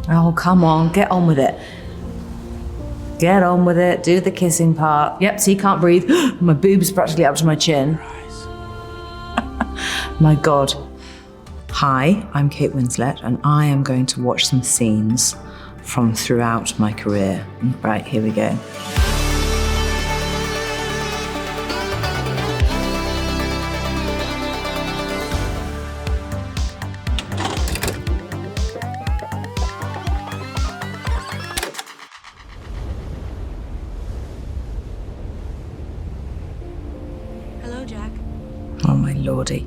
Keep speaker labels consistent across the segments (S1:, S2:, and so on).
S1: Oh, come on, get on with it. Get on with it, do the kissing part. Yep, so you can't breathe. My boob's practically up to my chin. My God. Hi, I'm Kate Winslet, and I am going to watch some scenes from throughout my career. Right, here we go.
S2: Hello, Jack.
S1: Oh my lordy.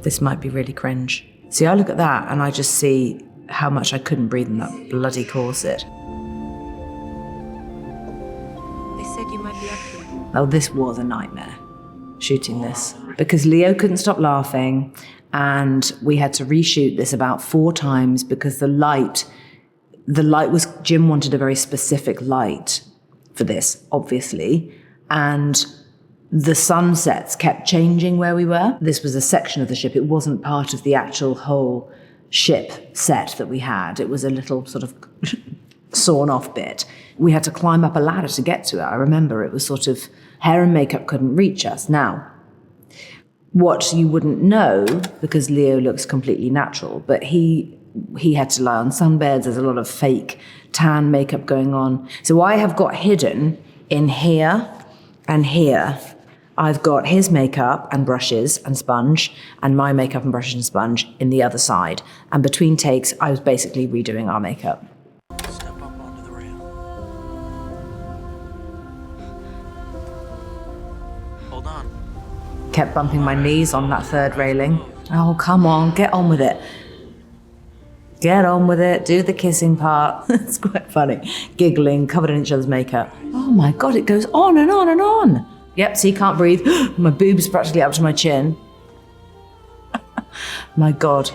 S1: This might be really cringe. See, I look at that and I just see how much I couldn't breathe in that bloody corset.
S2: They said you might be up here.
S1: Oh, this was a nightmare, shooting this. Because Leo couldn't stop laughing, and we had to reshoot this about 4 times because the light was, Jim wanted a very specific light for this, obviously, and the sunsets kept changing where we were. This was a section of the ship. It wasn't part of the actual whole ship set that we had. It was a little sort of sawn off bit. We had to climb up a ladder to get to it. I remember it was sort of, hair and makeup couldn't reach us. Now, what you wouldn't know, because Leo looks completely natural, but he had to lie on sunbeds. There's a lot of fake tan makeup going on. So I have got hidden in here and here. I've got his makeup and brushes and sponge, and my makeup and brushes and sponge in the other side. And between takes, I was basically redoing our makeup.
S3: Step up onto the rail. Hold on.
S1: Kept bumping my knees on that third railing. Oh, come on, get on with it. Get on with it, do the kissing part. It's quite funny. Giggling, covered in each other's makeup. Oh my God, it goes on and on and on. Yep, so you can't breathe. My boob's practically up to my chin. My God.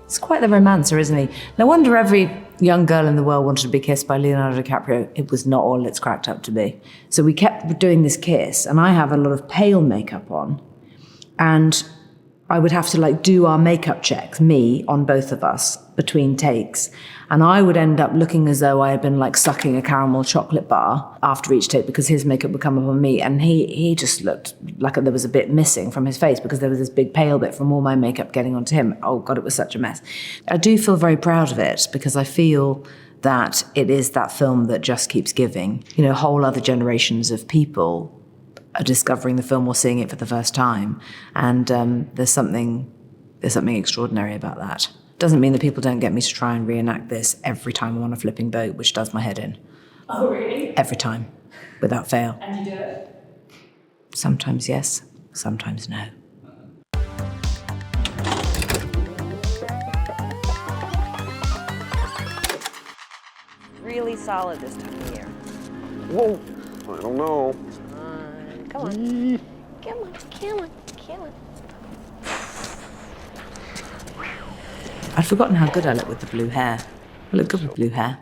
S1: He's quite the romancer, isn't he? No wonder every young girl in the world wanted to be kissed by Leonardo DiCaprio. It was not all it's cracked up to be. So we kept doing this kiss, and I have a lot of pale makeup on. And I would have to do our makeup checks, me, on both of us, between takes. And I would end up looking as though I had been sucking a caramel chocolate bar after each take, because his makeup would come up on me. And he just looked like there was a bit missing from his face because there was this big pale bit from all my makeup getting onto him. Oh God, it was such a mess. I do feel very proud of it because I feel that it is that film that just keeps giving. Whole other generations of people are discovering the film or seeing it for the first time. And there's something extraordinary about that. Doesn't mean that people don't get me to try and reenact this every time I'm on a flipping boat, which does my head in.
S2: Oh, really?
S1: Every time, without fail.
S2: And you do it?
S1: Sometimes yes, sometimes no.
S4: Really solid this time of year.
S5: Whoa, I don't know.
S4: Come on. Come on, come on, come on.
S1: I'd forgotten how good I look with the blue hair. I look good with blue hair.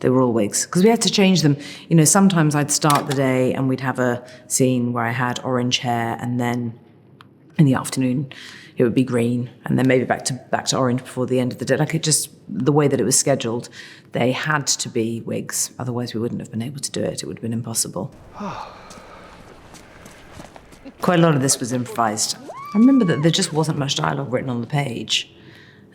S1: They were all wigs, because we had to change them. Sometimes I'd start the day and we'd have a scene where I had orange hair, and then in the afternoon it would be green, and then maybe back to orange before the end of the day. The way that it was scheduled, they had to be wigs. Otherwise we wouldn't have been able to do it. It would have been impossible. Quite a lot of this was improvised. I remember that there just wasn't much dialogue written on the page.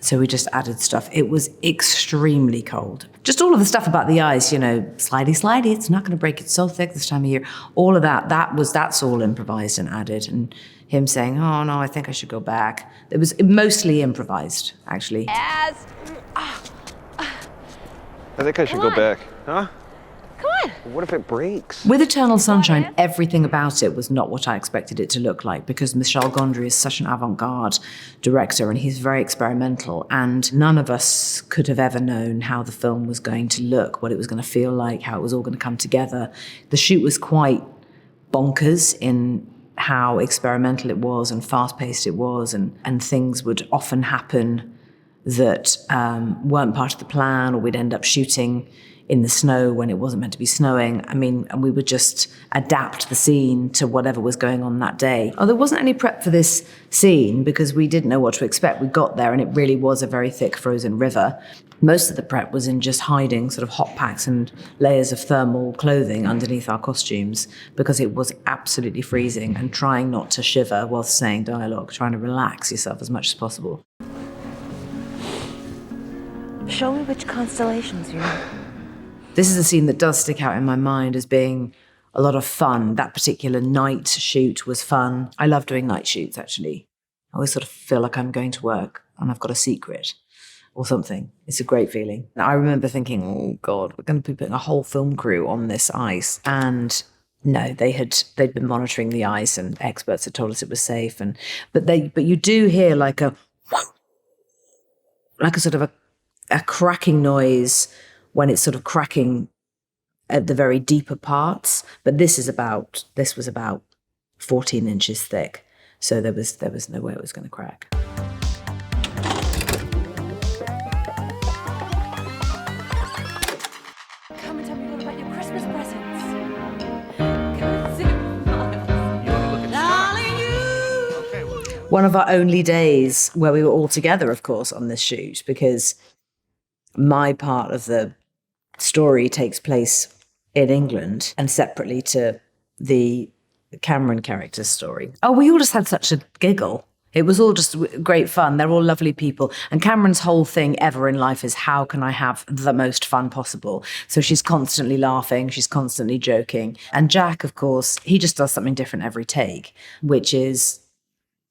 S1: So we just added stuff. It was extremely cold. Just all of the stuff about the ice, slidey, it's not gonna break, it's so thick this time of year. All of that's all improvised and added. And him saying, oh no, I think I should go back. It was mostly improvised, actually.
S5: I think I should go back. Huh?
S4: Come on.
S5: What if it breaks?
S1: With Eternal Sunshine, everything about it was not what I expected it to look like, because Michel Gondry is such an avant-garde director and he's very experimental, and none of us could have ever known how the film was going to look, what it was going to feel like, how it was all going to come together. The shoot was quite bonkers in how experimental it was and fast-paced it was, and things would often happen that weren't part of the plan, or we'd end up shooting in the snow when it wasn't meant to be snowing. I mean, and we would just adapt the scene to whatever was going on that day. Oh, there wasn't any prep for this scene because we didn't know what to expect. We got there and it really was a very thick frozen river. Most of the prep was in just hiding sort of hot packs and layers of thermal clothing underneath our costumes because it was absolutely freezing, and trying not to shiver whilst saying dialogue, trying to relax yourself as much as possible.
S4: Show me which constellations you're in.
S1: This is a scene that does stick out in my mind as being a lot of fun. That particular night shoot was fun. I love doing night shoots, actually. I always sort of feel like I'm going to work and I've got a secret or something. It's a great feeling. I remember thinking, oh God, we're going to be putting a whole film crew on this ice. And no, they'd been monitoring the ice and experts had told us it was safe. But you do hear like a sort of a cracking noise when it's sort of cracking at the very deeper parts. But this was about 14 inches thick. So there was no way it was going to crack.
S4: Come and tell me all about your Christmas presents.
S1: One of our only days where we were all together, of course, on this shoot, because my part of the story takes place in England and separately to the Cameron character's story. Oh, we all just had such a giggle. It was all just great fun. They're all lovely people. And Cameron's whole thing ever in life is, how can I have the most fun possible? So she's constantly laughing, she's constantly joking. And Jack, of course, he just does something different every take, which is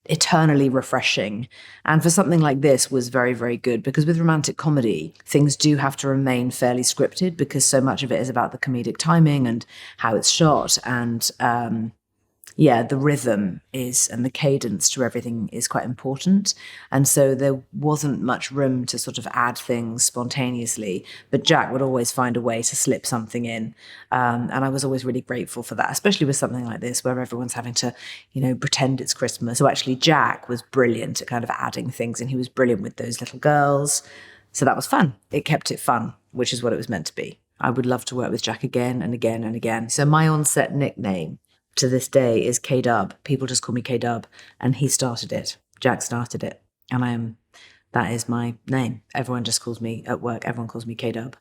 S1: eternally refreshing. And for something like this was very, very good, because with romantic comedy, things do have to remain fairly scripted because so much of it is about the comedic timing and how it's shot. And the rhythm and the cadence to everything is quite important. And so there wasn't much room to sort of add things spontaneously, but Jack would always find a way to slip something in. And I was always really grateful for that, especially with something like this where everyone's having to, pretend it's Christmas. So actually Jack was brilliant at kind of adding things, and he was brilliant with those little girls. So that was fun. It kept it fun, which is what it was meant to be. I would love to work with Jack again and again and again. So my on-set nickname to this day is K-Dub. People just call me K-Dub, and he started it. Jack started it, and that is my name. Everyone just calls me at work, everyone calls me K-Dub.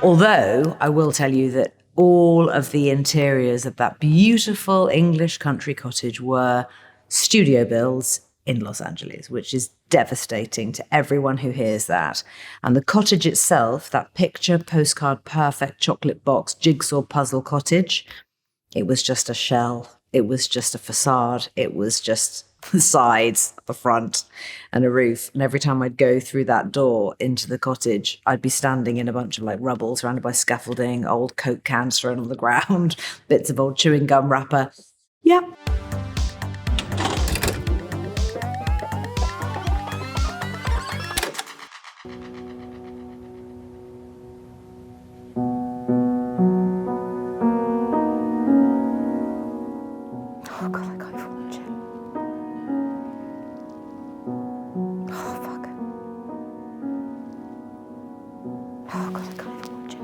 S1: Although I will tell you that all of the interiors of that beautiful English country cottage were studio builds in Los Angeles, which is devastating to everyone who hears that. And the cottage itself, that picture postcard perfect chocolate box jigsaw puzzle cottage, it was just a shell. It was just a facade. It was just the sides, the front, and a roof. And every time I'd go through that door into the cottage, I'd be standing in a bunch of rubble surrounded by scaffolding, old Coke cans thrown on the ground, bits of old chewing gum wrapper. Yep.
S4: Oh God, I can't even watch it. Oh fuck. Oh God, I can't even watch it.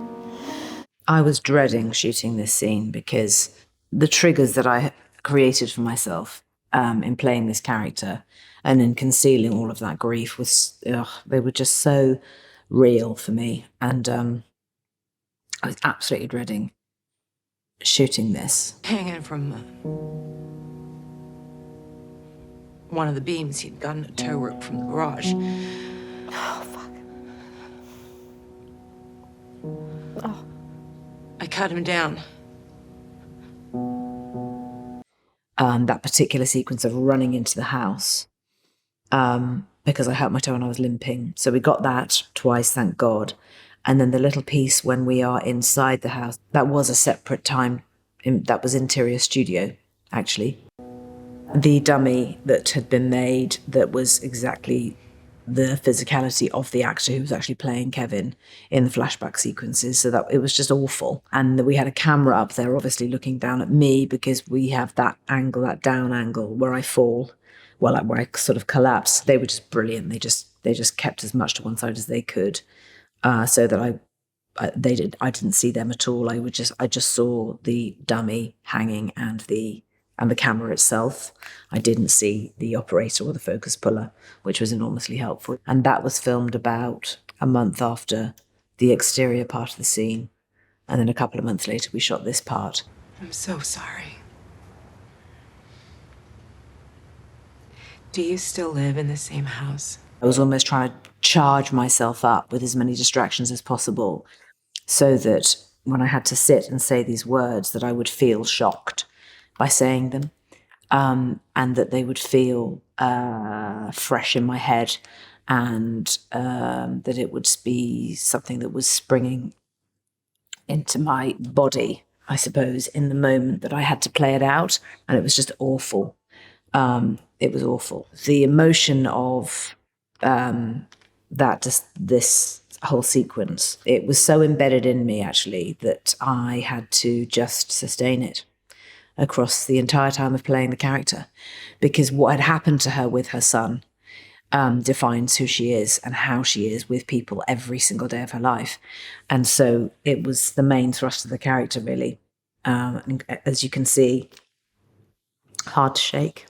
S1: I was dreading shooting this scene because the triggers that I created for myself in playing this character and in concealing all of that grief they were just so real for me. And I was absolutely dreading shooting this.
S6: Hanging from one of the beams. He'd gotten a tow rope from the garage.
S4: Oh fuck. Oh.
S6: I cut him down.
S1: That particular sequence of running into the house because I hurt my toe and I was limping. So we got that twice, thank God. And then the little piece when we are inside the house, that was a separate time. That was interior studio, actually. The dummy that had been made that was exactly the physicality of the actor who was actually playing Kevin in the flashback sequences. So that it was just awful. And we had a camera up there, obviously looking down at me, because we have that angle, that down angle where I fall, where I sort of collapse. They were just brilliant. They just kept as much to one side as they could, so that I didn't see them at all. I just saw the dummy hanging and the camera itself. I didn't see the operator or the focus puller, which was enormously helpful. And that was filmed about a month after the exterior part of the scene. And then a couple of months later, we shot this part.
S6: I'm so sorry. Do you still live in the same house?
S1: I was almost trying to charge myself up with as many distractions as possible so that when I had to sit and say these words, that I would feel shocked by saying them, and that they would feel fresh in my head, and that it would be something that was springing into my body, I suppose, in the moment that I had to play it out. And it was just awful. It was awful. The emotion of this whole sequence, it was so embedded in me, actually, that I had to just sustain it across the entire time of playing the character, because what had happened to her with her son defines who she is and how she is with people every single day of her life. And so it was the main thrust of the character, really. And as you can see, hard to shake.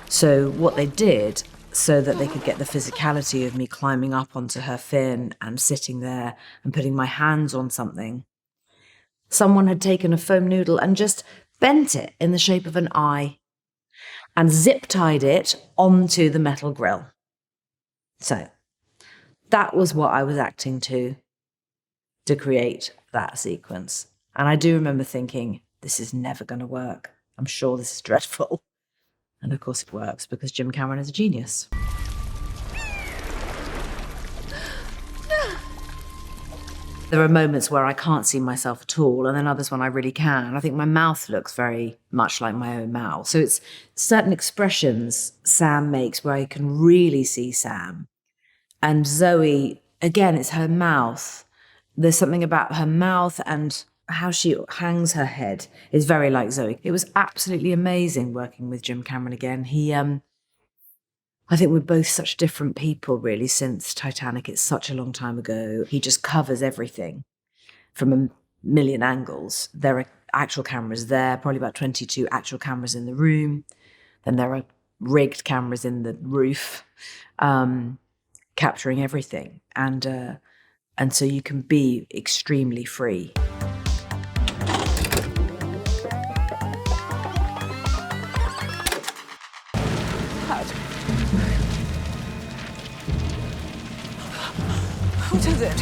S1: So what they did, so that they could get the physicality of me climbing up onto her fin and sitting there and putting my hands on something, someone had taken a foam noodle and just bent it in the shape of an eye and zip-tied it onto the metal grill. So that was what I was acting to create that sequence. And I do remember thinking, this is never going to work. I'm sure this is dreadful. And of course it works, because Jim Cameron is a genius. There are moments where I can't see myself at all, and then others when I really can. I think my mouth looks very much like my own mouth. So it's certain expressions Sam makes where I can really see Sam. And Zoe, again, it's her mouth. There's something about her mouth and how she hangs her head is very like Zoe. It was absolutely amazing working with Jim Cameron again. I think we're both such different people, really, since Titanic. It's such a long time ago. He just covers everything from a million angles. There are actual cameras there, probably about 22 actual cameras in the room. Then there are rigged cameras in the roof, capturing everything. And so you can be extremely free.
S6: What is it?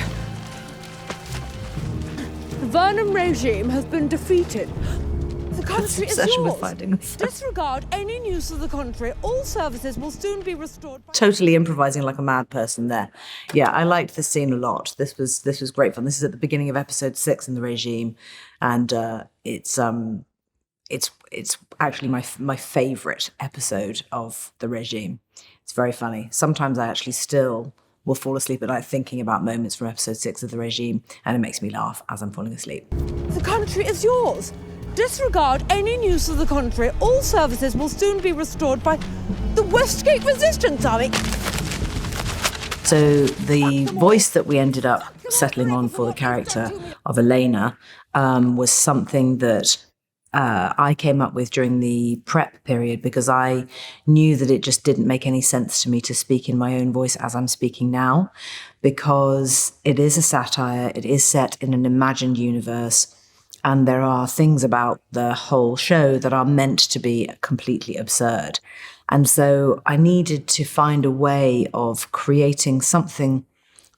S7: The Vernon regime has been defeated. The country is
S1: obsession with
S7: yours.
S1: finding stuff.
S7: Disregard any news of the country. All services will soon be restored.
S1: Totally improvising like a mad person there. Yeah, I liked this scene a lot. This was great fun. This is at the beginning of episode 6 in the regime, and it's actually my favourite episode of the regime. It's very funny. Sometimes I actually still will fall asleep at night thinking about moments from episode 6 of the regime, and it makes me laugh as I'm falling asleep.
S7: The country is yours. Disregard any news of the country. All services will soon be restored by the Westgate Resistance Army.
S1: So the voice that we ended up settling on for the character of Elena was something that I came up with during the prep period, because I knew that it just didn't make any sense to me to speak in my own voice as I'm speaking now, because it is a satire, it is set in an imagined universe, and there are things about the whole show that are meant to be completely absurd. And so I needed to find a way of creating something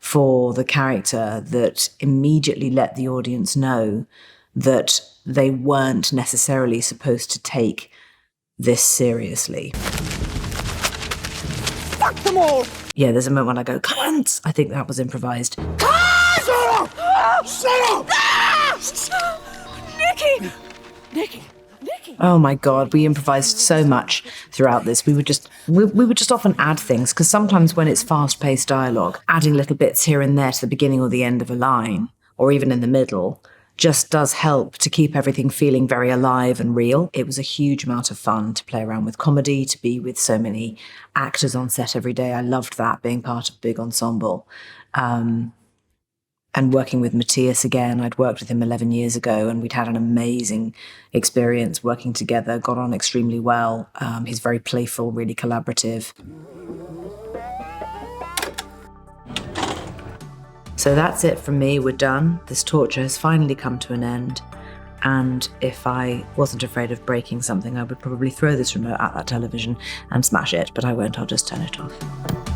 S1: for the character that immediately let the audience know that they weren't necessarily supposed to take this seriously.
S7: Fuck them all!
S1: Yeah, there's a moment when I go, "Cunt!" I think that was improvised.
S7: Shut up! Shut up! Nikki!
S1: Oh my God, we improvised so much throughout this. We would just often add things, because sometimes when it's fast-paced dialogue, adding little bits here and there to the beginning or the end of a line, or even in the middle, just does help to keep everything feeling very alive and real. It was a huge amount of fun to play around with comedy, to be with so many actors on set every day. I loved that, being part of a big ensemble. And working with Matthias again. I'd worked with him 11 years ago, and we'd had an amazing experience working together, got on extremely well. He's very playful, really collaborative. So that's it from me, we're done. This torture has finally come to an end. And if I wasn't afraid of breaking something, I would probably throw this remote at that television and smash it, but I won't, I'll just turn it off.